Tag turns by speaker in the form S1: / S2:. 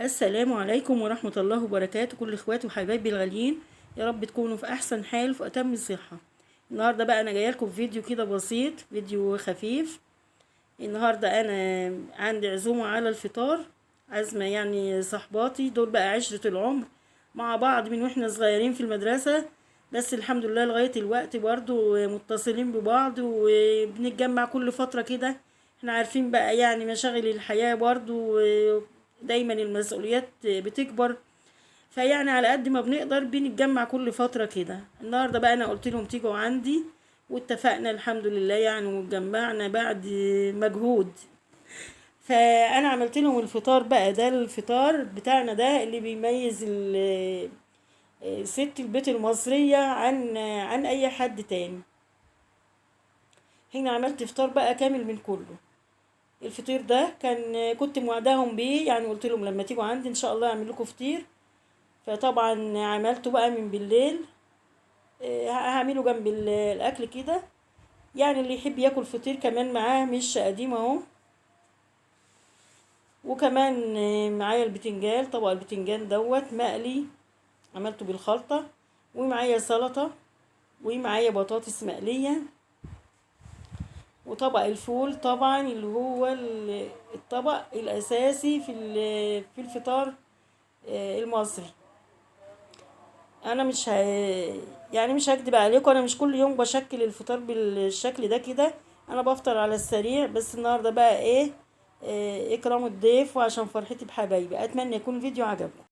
S1: السلام عليكم ورحمة الله وبركاته، كل اخواتي وحبايبي الغاليين. يا رب تكونوا في احسن حال وفي اتم الصحة. النهاردة بقى انا جايه لكم فيديو كده بسيط، فيديو خفيف. النهاردة انا عندي عزومة على الفطار، عزمة يعني صحباتي دول بقى عشرة العمر مع بعض من واحنا صغيرين في المدرسة. بس الحمد لله لغاية الوقت برضو متصلين ببعض وبنتجمع كل فترة كده. احنا عارفين بقى يعني مشاغل الحياة برضو، دايما المسؤوليات بتكبر، فيعني على قد ما بنقدر بنتجمع كل فترة كده. النهاردة بقى انا قلت لهم تيجوا عندي واتفقنا الحمد لله يعني، واتجمعنا بعد مجهود. فانا عملت لهم الفطار بقى، ده الفطار بتاعنا ده اللي بيميز ست البيت المصرية عن اي حد تاني. هنا عملت فطار بقى كامل من كله. الفطير ده كنت موعداهم بيه، يعني قلت لهم لما تيجوا عندي ان شاء الله اعمل لكم فطير. فطبعا عملته بقى من بالليل، هعمله جنب الاكل كده. يعني اللي يحب ياكل فطير كمان معاه مش قديم اهو. وكمان معايا البتنجان، طبق البتنجان دوت مقلي، عملته بالخلطة. ومعايا سلطة، ومعايا بطاطس مقلية، وطبق الفول طبعا اللي هو الطبق الاساسي في الفطار المصري. انا يعني مش هكدب عليكم، انا مش كل يوم بشكل الفطار بالشكل ده كده. انا بفطر على السريع، بس النهارده بقى ايه، اكرام الضيف وعشان فرحتي بحبايبي. اتمنى يكون الفيديو عجبكم.